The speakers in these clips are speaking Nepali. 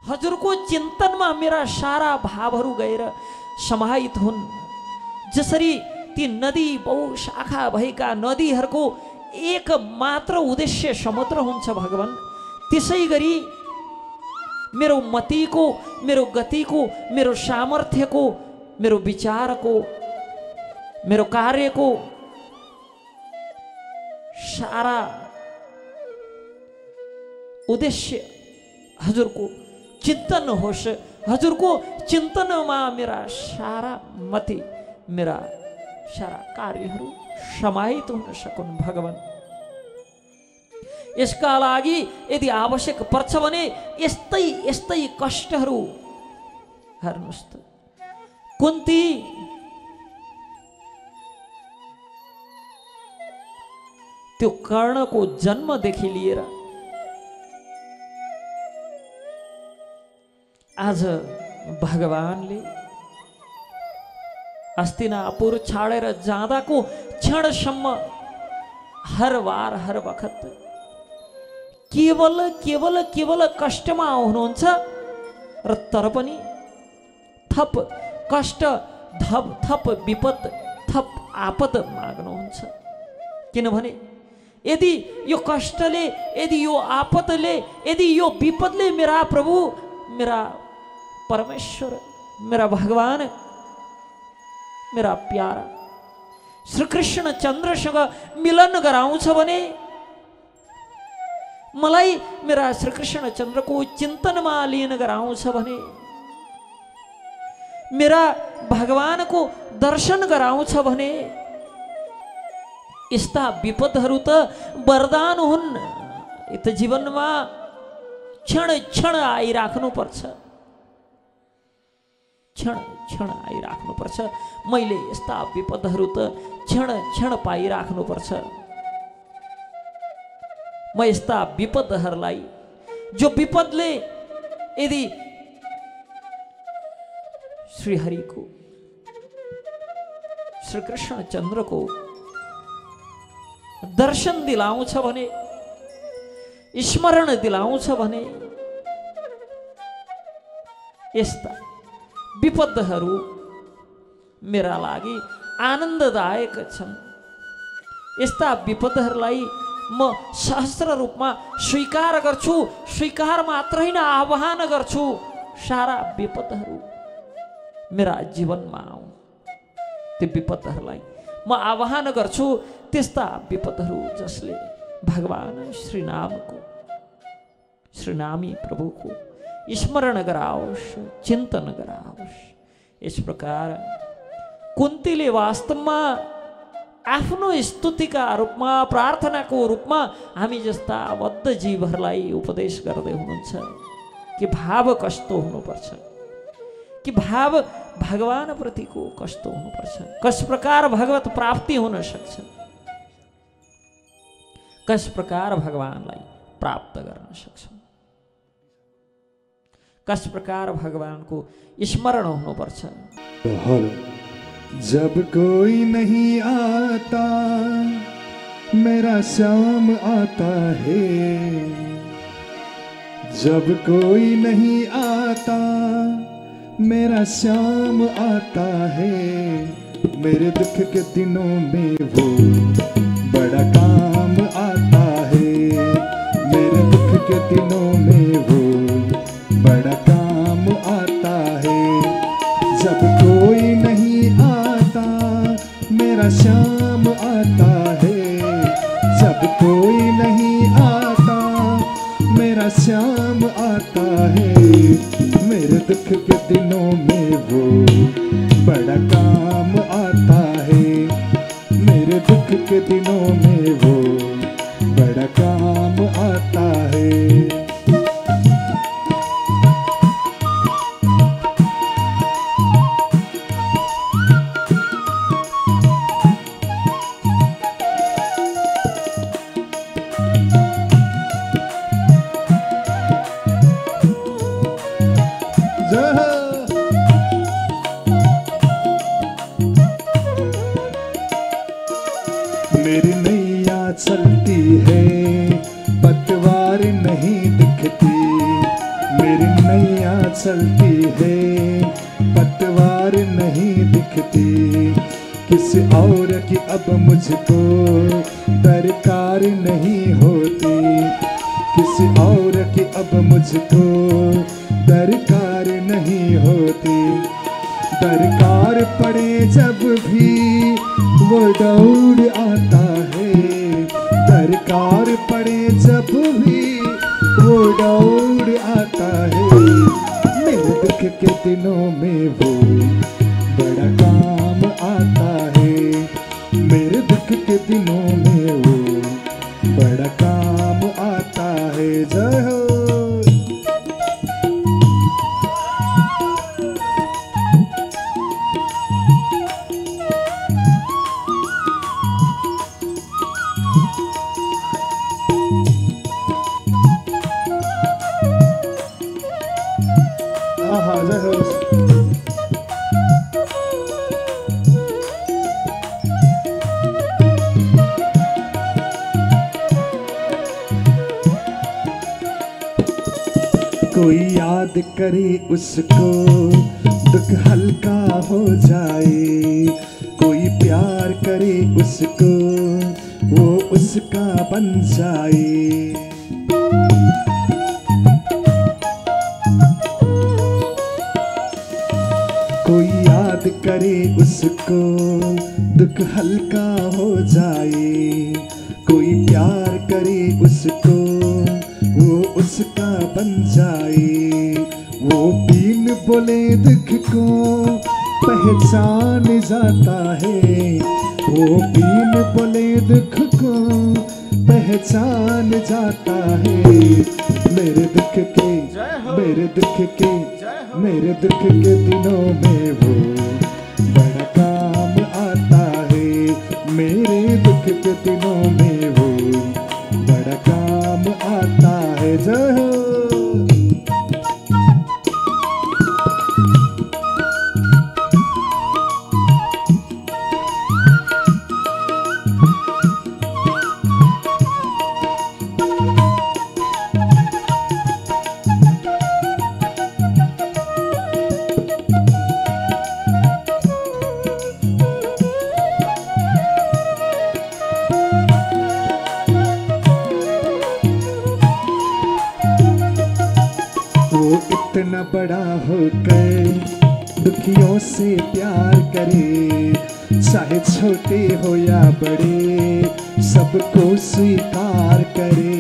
हजुरको चिन्तनमा मेरा सारा भावहरू गएर समाहित हुन्। जसरी ती नदी बहुशाखा भएका नदीहरूको एक मात्र उद्देश्य समुद्र हुन्छ भगवान, त्यसै गरी मेरो मतिको, मेरो गतिको, मेरो सामर्थ्यको, मेरो विचारको, मेरो कार्यको सारा उद्देश्य हजुरको चिन्तन होस्। हजुरको चिन्तनमा मेरा सारा मति, मेरा सारा कार्यहरू समाहित हुन सकुन् भगवान। यसका लागि यदि आवश्यक पर्छ भने यस्तै यस्तै कष्टहरू हेर्नुहोस् त। कुन्ती त्यो कर्णको जन्मदेखि लिएर आज भगवानले हस्तिनापुर छाडेर जाँदाको क्षणसम्म हर वार हर वखत केवल केवल केवल कष्टमा हुनुहुन्छ र तर पनि थप कष्ट, थप विपद, थप आपद माग्नुहुन्छ। किनभने यदि यो कष्टले, यदि यो आपदले, यदि यो विपदले मेरा प्रभु, मेरा परमेश्वर, मेरा भगवान, मेरा प्यारा श्री कृष्ण चन्द्रसँग मिलन गराउँछ भने, मलाई मेरा श्री कृष्ण चन्द्रको चिन्तनमा लीन गराउँछ भने, मेरा भगवानको दर्शन गराउँछ भने, यस्ता विपदहरू त वरदान हुन्। यत जीवनमा क्षण क्षण आइराख्नु पर्छ, क्षण क्षण आइराख्नु पर्छ। मैले यस्ता विपदहरू त क्षण क्षण पाइराख्नु पर्छ। म यस्ता विपदहरूलाई, जो विपदले यदि श्रीहरिको, श्री कृष्ण चन्द्रको दर्शन दिलाउँछ भने, स्मरण दिलाउँछ भने, यस्ता विपदहरू मेरा लागि आनन्ददायक छन्। यस्ता विपदहरूलाई म सहस्र रूपमा स्वीकार गर्छु। स्वीकार मात्र होइन, आह्वान गर्छु। सारा विपदहरू मेरा जीवनमा आउन्, त्यो विपदहरूलाई म आह्वान गर्छु। त्यस्ता विपदहरू जसले भगवान श्रीनामको, श्रीनामी प्रभुको स्मरण गराओस्, चिन्तन गराओस्। यस प्रकार कुन्तीले वास्तवमा आफ्नो स्तुतिका रूपमा, प्रार्थनाको रूपमा हामी जस्ता बद्ध जीवहरूलाई उपदेश गर्दै हुनुहुन्छ कि भाव कस्तो हुनुपर्छ, कि भाव भगवान प्रतिको कस्तो हुनुपर्छ, कस प्रकार भगवत प्राप्ति हुन सक्छ, कस प्रकार भगवानलाई प्राप्त गर्न सक्छौँ, कस प्रकार भगवानको स्मरण हुनुपर्छ। जब कोई नहीं आता मेरा श्याम आता है, जब कोई नहीं आता मेरा श्याम आता है, मेरे दुख के दिनों में वो बड़ा काम आता है, मेरे दुख के दिनों में वो बड़ा काम आता है। जब कोई नहीं आता मेरा श्याम आता है, जब कोई नहीं आता मेरा श्याम आता है, मेरे दुख के दिनों में वो बड़ा काम आता है, मेरे दुख के दिनों में वो बड़ा काम आता है। दुनिया चलती है, पतवार नहीं दिखती, किसी और की अब मुझको दरकार नहीं होती, किसी और की अब मुझको दरकार नहीं होती। दरकार पड़े जब भी वो दौड़ आता है, दरकार पड़े जब भी वो दौड़ आता है। मेरे दुख के दिनों में वो बड़ा काम आता है, मेरे दुख के दिनों में वो बड़ा काम आता है। जय हो। कोई याद करे उसको दुख हल्का हो जाए, कोई प्यार करे उसको वो उसका बन जाए। कोई याद करे उसको दुख हल्का हो जाए, कोई प्यार करे उसको वो उसका बन जाए। वो बिन बोले दुख को पहचान जाता है, वो बिन बोले दुख को पहचान जाता है। मेरे दुख के मेरे दुख के मेरे दुख के दिनों में वो बड़ा काम आता है, मेरे दुख के दिनों में वो बड़ा काम आता है। जय हो। इतना बड़ा होकर दुखियों से प्यार करे, चाहे छोटे हो या बड़े सबको स्वीकार करे।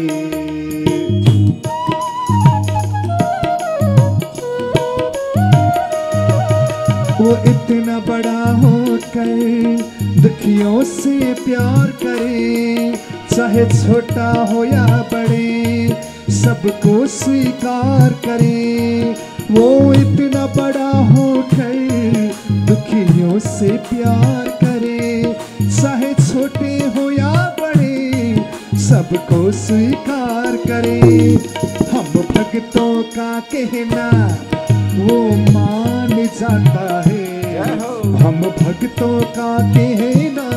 वो इतना बड़ा होकर दुखियों से प्यार करे, चाहे छोटा हो या बड़े सबको स्वीकार करे। वो इतना बड़ा होकर दुखियों से प्यार करे, चाहे छोटे हो या बड़े सबको स्वीकार करे। हम भक्तों का कहना वो मान जाता है, हम भक्तों का कहना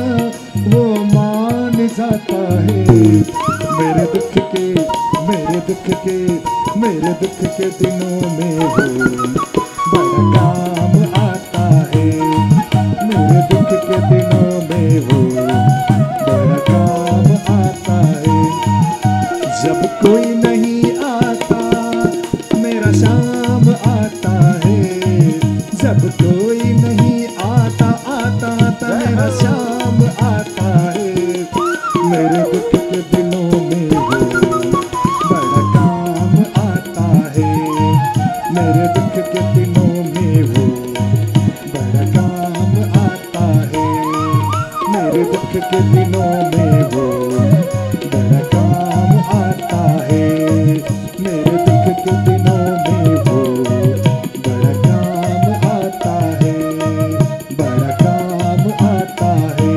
वो मान जाता है। मेरे दुख के मेरे दुख के मेरे दुख के दिनों में वो बड़ा काम आता है, मेरे दुख के दिनों में वो बड़ा काम आता है। जब कोई नहीं आता मेरा शाम आता है, जब कोई नहीं आता आता आता मेरा शाम आता है। मेरे दुख के दिनों में मेरे दुख के दिनों में वो बड़ा काम आता है, मेरे दुख के दिनों में वो बड़ा काम आता है, मेरे दुख के दिनों में वो बड़ा काम आता है, बड़ा काम आता है,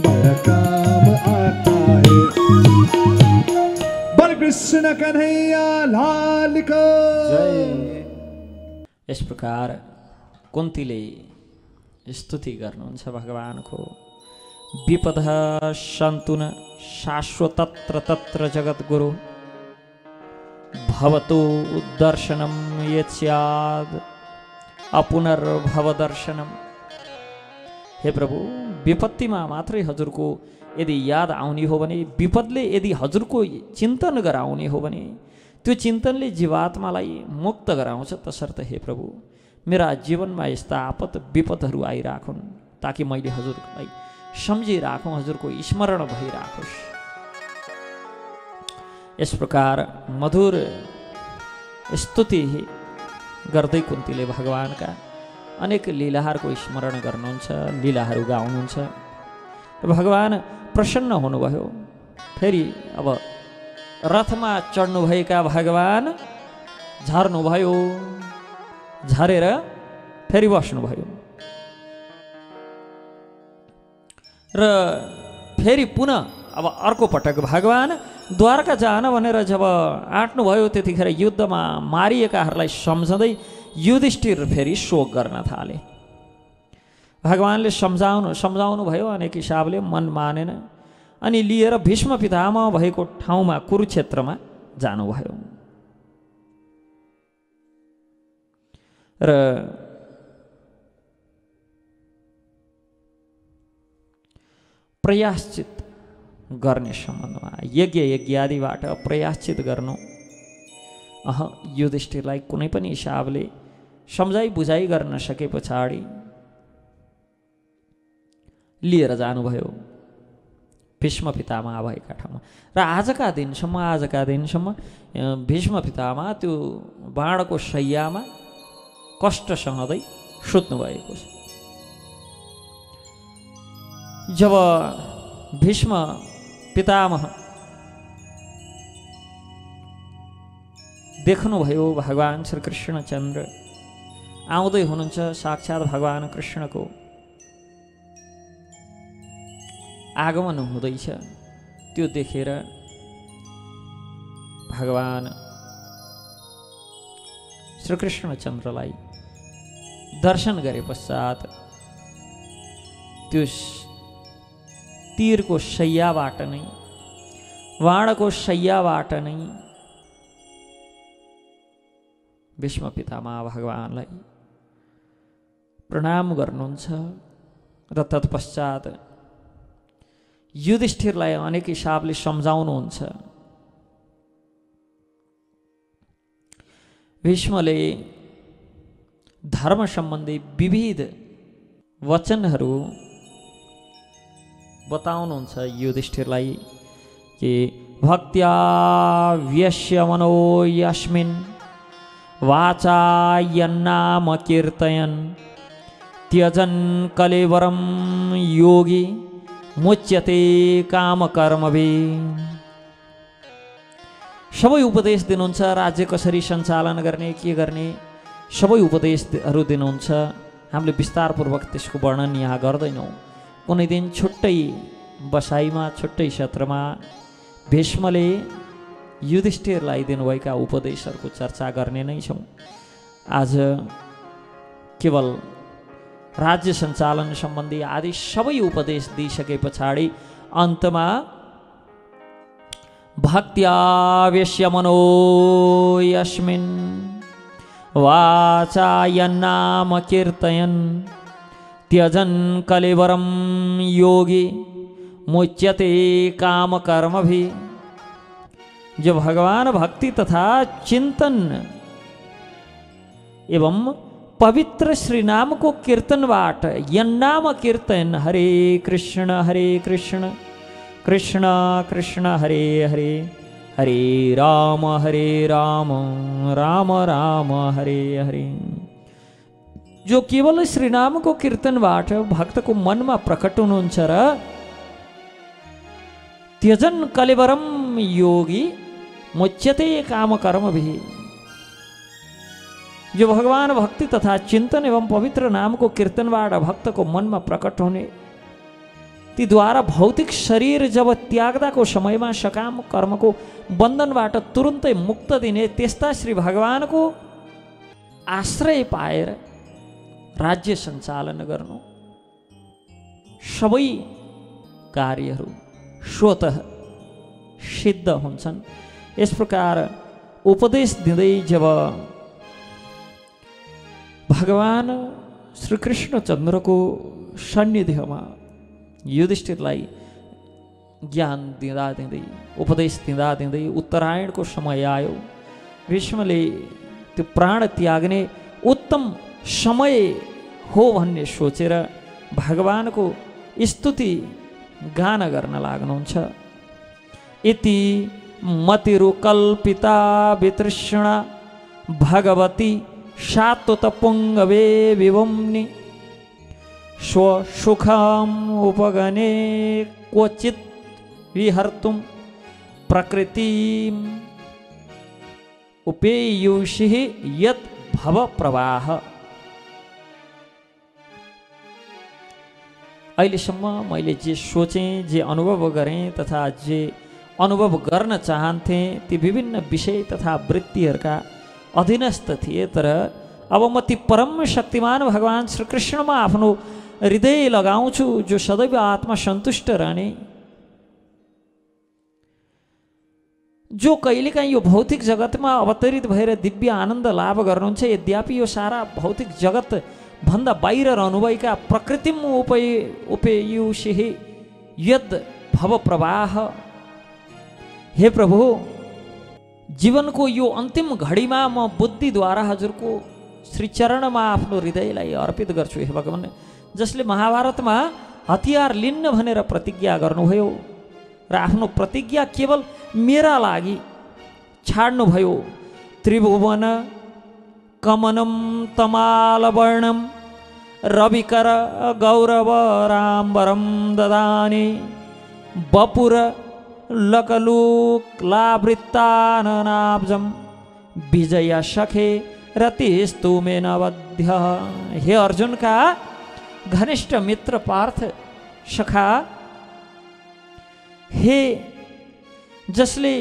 बड़ा काम आता है। बल कृष्ण कन्हैया लाल को जय। इस प्रकार कुन्तीले स्तुति गर्नुहुन्छ भगवानको। विपदः सन्तु न शाश्वतत्र तत्र जगद्गुरु, भवतु दर्शनम यस्याद अपुनर्भव दर्शनम। हे प्रभु, विपत्तिमा मात्रै हजुरको यदि याद आउने हो भने, विपदले यदि हजुरको चिन्तन गराउने हो भने त्यो चिन्तनले जीवात्मालाई मुक्त गराउँछ। तसर्थ हे प्रभु, मेरा जीवनमा यस्ता आपत विपदहरू आइराखुन् ताकि मैले हजुरलाई सम्झिराखौँ, हजुरको स्मरण भइराखोस्। यस प्रकार मधुर स्तुति गर्दै कुन्तीले भगवानका अनेक लीलाहरूको स्मरण गर्नुहुन्छ, लीलाहरू गाउनुहुन्छ र भगवान प्रसन्न हुनुभयो। फेरि अब रथमा चढ्नुभएका भगवान झर्नुभयो, झरेर फेरि बस्नुभयो र फेरि पुनः अब अर्को पटक भगवान द्वारका जान भनेर जब आँट्नुभयो त्यतिखेर युद्धमा मारिएकाहरूलाई सम्झँदै युधिष्ठिर फेरि शोक गर्न थाले। भगवानले सम्झाउनु भयो, अनेक हिसाबले मन मानेन अनि लिएर भीष्म पितामह भएको ठाउँमा कुरुक्षेत्रमा जानुभयो र प्रयाश्चित गर्ने सम्बन्धमा यज्ञादिबाट प्रयाश्चित गर्नु युधिष्ठिरलाई कुनै पनि हिसाबले सम्झाइ बुझाइ गर्न सके पछाडि लिएर जानुभयो भीष्म पितामह भएका ठाउँमा र आजका दिनसम्म भीष्म पितामह त्यो बाणको शैयामा कष्ट सहँदै सुत्नु भएको छ। जब भीष्म पितामह देख्नुभयो भगवान श्री कृष्णचन्द्र आउँदै हुनुहुन्छ, साक्षात् भगवान कृष्णको आगमन हुँदैछ, त्यो देखेर भगवान श्री कृष्णचन्द्रलाई दर्शन गरे पश्चात त्यो तीरको शैयाबाट नै, बाणको शैयाबाट नै भीष्म पितामह भगवानलाई प्रणाम गर्नुहुन्छ र तत्पश्चात युधिष्ठिरलाई अनेक हिसाबले सम्झाउनुहुन्छ। भीष्मले धर्म सम्बन्धी विविध वचनहरू बताउनुहुन्छ युधिष्ठिरलाई कि भक्त्या व्यस्य मनो यस्मिन् वाचा यन्नाम कीर्तयन् त्यजन् कलेवरं योगी मुच्यते काम कर्मभिः। सबै उपदेश दिनुहुन्छ, राज्य कसरी सञ्चालन गर्ने, के गर्ने, सबै उपदेशहरू दिनुहुन्छ। हामीले विस्तारपूर्वक त्यसको वर्णन यहाँ गर्दैनौँ। कुनै दिन छुट्टै बसाइमा, छुट्टै सत्रमा भीष्मले युधिष्ठिरलाई दिनुभएका उपदेशहरूको चर्चा गर्ने नै छौँ। आज केवल राज्य सञ्चालन सम्बन्धी आदि सबै उपदेश दिइसके पछाडि अन्तमा भक्त्यावेश्य मनो यस्मिन् वाचा यन्नाम कीर्तयन् त्यजन् कलेवरं योगी मुच्यते काम कर्मभिः। जो भगवान भक्ति तथा चिंतन एवं पवित्र श्री नाम को कीर्तनबाट यन्नाम कीर्तन हरे कृष्ण कृष्ण कृष्ण हरे हरे हरे राम राम राम हरे हरे। जो केवल श्री नाम को कीर्तनबाट भक्त को मन में प्रकट हुनुहुन्छ र त्यजन कलेवरम योगी मुच्यते काम कर्मभिः। जो भगवान भक्ति तथा चिंतन एवं पवित्र नाम को कीर्तनबाट भक्त को मन में प्रकट होने ती द्वारा भौतिक शरीर जब त्याग्दा को समय में सकाम कर्म को बंधनबाट तुरंतै मुक्त दिने त्यस्ता श्री भगवान को आश्रय पाएर राज्य सञ्चालन गर्नु सबै कार्यहरू स्वतः सिद्ध हुन्छन्। यस प्रकार उपदेश दिँदै जब भगवान श्री कृष्णचन्द्रको सान्निध्यमा युधिष्ठिरलाई ज्ञान दिँदा दिँदै उपदेश दिँदा दिँदै उत्तरायणको समय आयो। भीष्मले त्यो प्राण त्याग्ने उत्तम समय हो भन्ने सोचेर भगवानको स्तुति गान गर्न लाग्नुहुन्छ। इति मतिरुकल्पिता वितृष्णा भगवती शात्वतपुङ्गवे विवम्नि स्वसुखम् उपगणे क्वचित् विहर्तुं प्रकृतिम् उपेयुषिः यत् भव प्रवाह। अहिलेसम्म मैले जे सोचेँ, जे अनुभव गरेँ तथा जे अनुभव गर्न चाहन्थेँ ती विभिन्न विषय तथा वृत्तिहरूका अधीनस्थ थिए। तर अब म ती परम शक्तिमान भगवान श्रीकृष्णमा आफ्नो हृदय लगाउँछु, जो सदैव आत्मा सन्तुष्ट रहने, जो कहिलेकाहीँ यो भौतिक जगतमा अवतरित भएर दिव्य आनन्द लाभ गर्नुहुन्छ। यद्यपि यो सारा भौतिक जगत भन्दा बाहिर रहनुभएका प्रकृतिम उपेयुषिः यद् भव प्रवाह। हे प्रभु, जीवनको यो अन्तिम घडीमा म बुद्धिद्वारा हजुरको श्रीचरणमा आफ्नो हृदयलाई अर्पित गर्छु। हे भगवान, जसले महाभारतमा हतियार लिन्न भनेर प्रतिज्ञा गर्नुभयो र आफ्नो प्रतिज्ञा केवल मेरा लागि छाड्नुभयो। त्रिभुवन कमनं तमालवर्णं रविकर गौरव राम्बरं ददाने बपुर लकलुक्लावृत्ताननाब्जं विजय सखे रतिस्तु मे नवध्य। हे अर्जुन का घनिष्ठ मित्र पार्थ सखा, हे जसले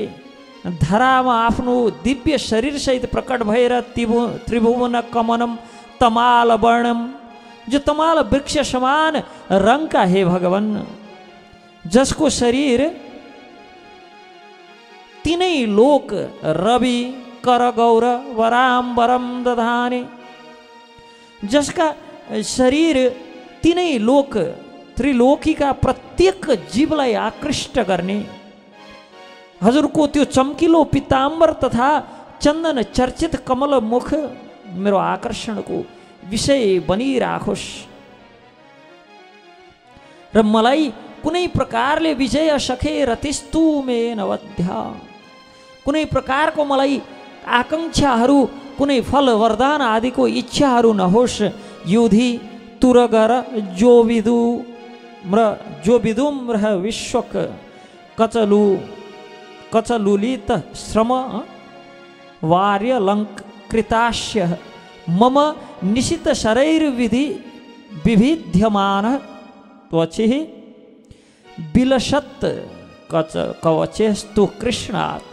धरामा आफ्नो दिव्य शरीर सहित प्रकट भएर त्रिभुवन कमनम तमाल वर्णम, जो तमाल वृक्ष समान रंग का हे भगवान, जसको शरीर तीनै लोक रवि कर गौर वराम्बरम दधाने, जसका शरीर तीनै लोक त्रिलोकीका प्रत्येक जीवलाई आकृष्ट गर्ने, हजुरको त्यो चम्किलो पीताम्बर तथा चन्दन चर्चित कमल मुख मेरो आकर्षणको विषय बनिराखोस् र मलाई कुनै प्रकारले विजय सखे रतिस्तु मे नवध्य। कुनै प्रकारको मलाई आकांक्षाहरू, कुनै फल वरदान आदिको इच्छाहरू नहोस्। युधि तुरगर जो विदुम रह विश्वक कचलुलित श्रम वार्यलङ्कृतास्य मम निशित शरैर विभिद्यमान त्वचिः बिलशत कवचेस्तु कृष्णात्।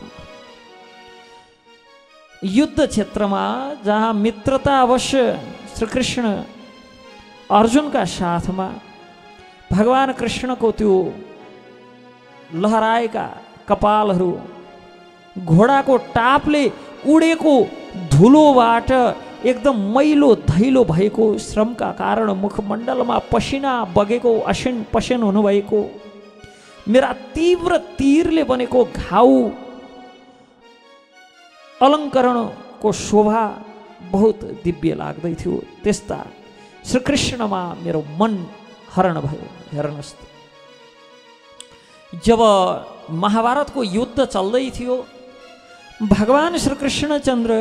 युद्ध क्षेत्रमा जहाँ मित्रता अवश्य श्री कृष्ण अर्जुन का साथमा भगवान कृष्णको त्यो लहराएका कपालहरू, घोडाको टापले उडेको धुलोबाट एकदम मैलो धैलो भएको श्रमका कारण मुखमण्डलमा पसिना बगेको असिन पसिन हुनुभएको, मेरा तीव्र तीरले बनेको घाउ अलङ्करणको शोभा बहुत दिव्य लाग्दै थियो। त्यस्ता श्रीकृष्णमा मेरो मन हरण भयो। हेर्नुहोस्, जब महाभारतको युद्ध चल्दै थियो, भगवान श्रीकृष्णचन्द्र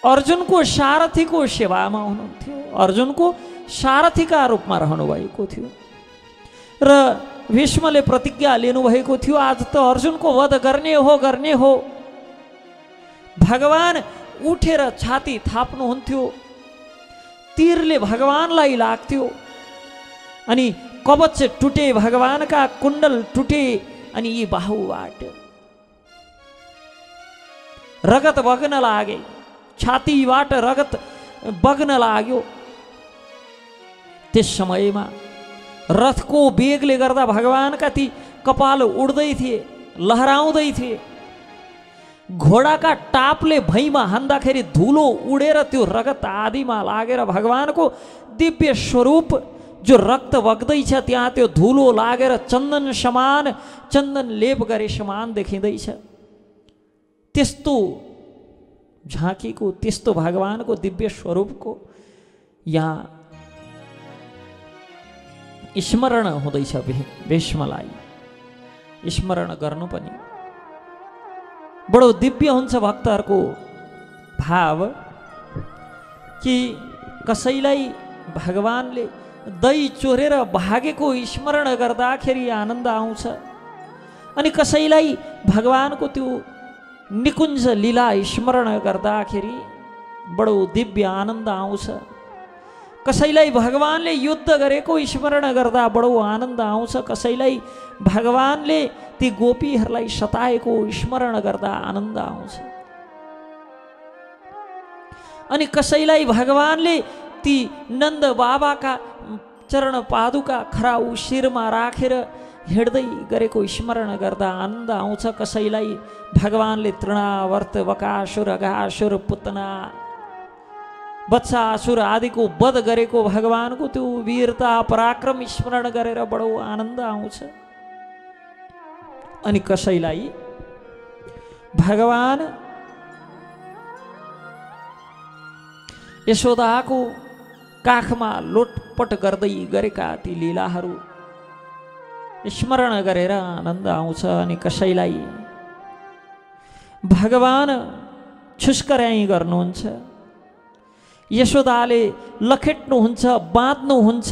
अर्जुनको सारथीको सेवामा हुनुहुन्थ्यो, अर्जुनको सारथीका रूपमा रहनुभएको थियो र भीष्मले प्रतिज्ञा लिनुभएको थियो, आज त अर्जुनको वध गर्ने हो। भगवान उठेर छाती थाप्नुहुन्थ्यो, तीरले भगवानलाई लाग्थ्यो अनि कवच टुटे, भगवानका कुण्डल टुटे अनि यी बाहुबाट रगत बग्न लागे, छातीबाट रगत बग्न लाग्यो। त्यस समयमा रथको वेगले गर्दा भगवानका ती कपाल उड्दै थिए, लहराउँदै थिए घोडाका टापले भैँमा हान्दाखेरि धुलो उडेर त्यो रगत आदिमा लागेर भगवानको दिव्य स्वरूप जो रक्त बग्दैछ त्यहाँ त्यो धुलो लागेर चन्दन समान, चन्दन लेप गरे समान देखिँदैछ। त्यस्तो झाँकीको, त्यस्तो भगवानको दिव्य स्वरूपको यहाँ स्मरण हुँदैछ। भीष्मलाई स्मरण गर्नु पनि बडो दिव्य हुन्छ भक्तहरूको भाव कि कसैलाई भगवानले दही चोरेर भागेको स्मरण गर्दाखेरि आनन्द आउँछ, अनि कसैलाई भगवानको त्यो निकुञ्ज लीला स्मरण गर्दाखेरि बडो दिव्य आनन्द आउँछ। कसैलाई भगवानले युद्ध गरेको स्मरण गर्दा बडो आनन्द आउँछ, कसैलाई भगवानले ती गोपीहरूलाई सताएको स्मरण गर्दा आनन्द आउँछ, अनि कसैलाई भगवानले ती नन्द बाबाका चरण पादुका खराउ शिरमा राखेर हिँड्दै गरेको स्मरण गर्दा आनन्द आउँछ। कसैलाई भगवानले तृणावर्त, बकासुर, अघासुर, पुतना, वत्सासुर आदिको वध गरेको भगवानको त्यो वीरता पराक्रम स्मरण गरेर बडो आनन्द आउँछ। अनि कसैलाई भगवान यशोदाको काखमा लोटपट गर्दै गरेका ती लीलाहरू स्मरण गरेर आनन्द आउँछ। अनि कसैलाई भगवान छुस्कर्याई गर्नुहुन्छ, यशोदाले लखेट्नुहुन्छ, बाँध्नुहुन्छ,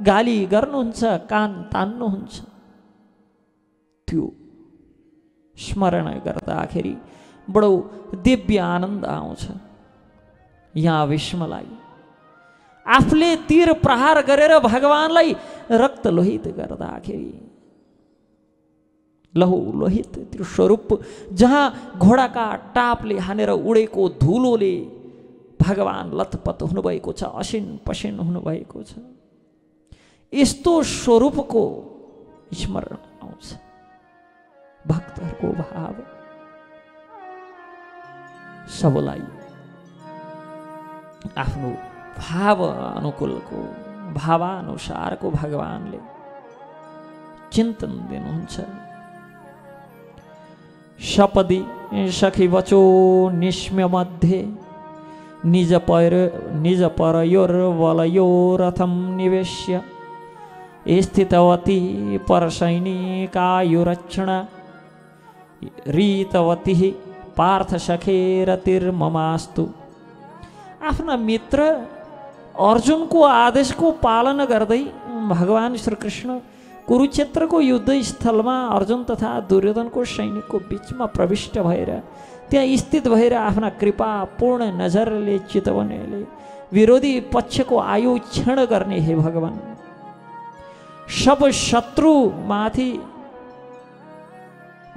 गाली गर्नुहुन्छ, कान तान्नुहुन्छ, त्यो स्मरण गर्दाखेरि बडो दिव्य आनन्द आउँछ। यहाँ भीष्मलाई आफूले तीर प्रहार गरेर भगवानलाई रक्त लोहित गर्दाखेरि लहु लोहित त्यो स्वरूप जहाँ घोडाका टापले हानेर उडेको धुलोले भगवान लतपत हुनुभएको छ, असिन पसिन हुनुभएको छ, यस्तो स्वरूपको स्मरण आउँछ। भक्तहरूको भाव सबलाई आफ्नो भाव अनुकूलको, भावानुसारको भगवानले चिन्तन दिनुहुन्छ। सपदि सखी वचो निस्म्य मध्ये निज परयोर्वलयोरथं निवेश्य स्थितवती परसैनिकायुरक्षणा रीतवती पार्थ सखेरतिर्ममास्तु। आफ्ना मित्र अर्जुनको आदेशको पालना गर्दै भगवान श्रीकृष्ण कुरुक्षेत्रको युद्ध स्थलमा अर्जुन तथा दुर्योधनको सैनिकको बीचमा प्रविष्ट भएर त्यहाँ स्थित भएर आफ्ना कृपा पूर्ण नजरले चितवनले विरोधी पक्षको आयु क्षण गर्ने हे भगवान, सब शत्रु माथि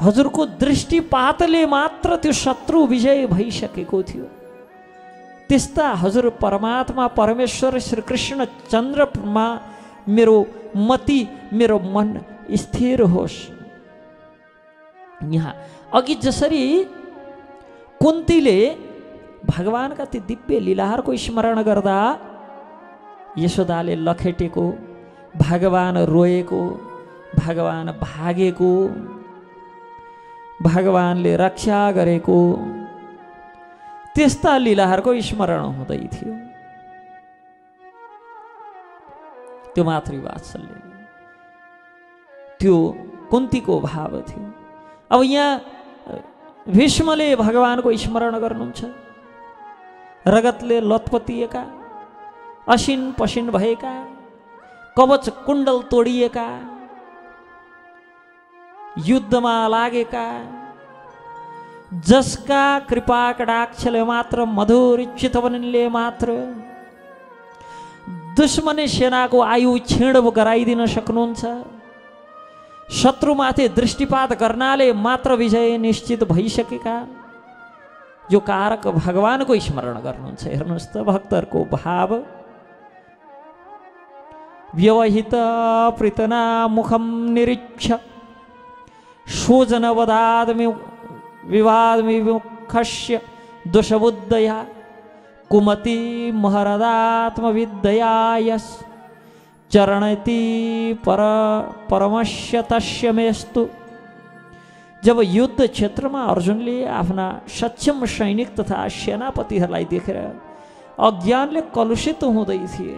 हजुरको दृष्टिपातले मात्र त्यो शत्रु विजय भइसकेको थियो। त्यस्ता हजुर परमात्मा परमेश्वर श्रीकृष्ण चन्द्रमा मेरो मति, मेरो मन स्थिर होस्। यहाँ अघि जसरी कुन्तीले भगवानका ती दिव्य लीलाहरूको स्मरण गर्दा यशोदाले लखेटेको, भगवान रोएको, भगवान भागेको, भगवानले रक्षा गरेको त्यस्ता लीलाहरूको स्मरण हुँदै थियो। त्यो मातृवात्सल्य, त्यो कुन्तीको भाव थियो। अब यहाँ भीष्मले भगवानको स्मरण गर्नुहुन्छ। रगतले लतपतिएका, असिन पसिन भएका, कवच कुण्डल तोडिएका, युद्धमा लागेका, जसका कृपा कटाक्षले मात्र, मधुर चितवनले मात्र दुश्मनी सेनाको आयु क्षीण गराइदिन सक्नुहुन्छ, शत्रुमाथि दृष्टिपात गर्नाले मात्र विजय निश्चित भइसकेका जो कारक भगवानको स्मरण गर्नुहुन्छ। हेर्नुहोस् त भक्तहरूको भाव। व्यवहित प्रीतना मुखम निरीक्ष स्वजनवदादमि विवाद विमुखस्य दोषबुद्धया कुमति महरदात्मविद्या यस चरणति परमस्य तस्य मेस्तु। जब युद्ध क्षेत्रमा अर्जुनले आफ्ना सक्षम सैनिक तथा सेनापतिहरूलाई देखेर अज्ञानले कलुषित हुँदै थिए,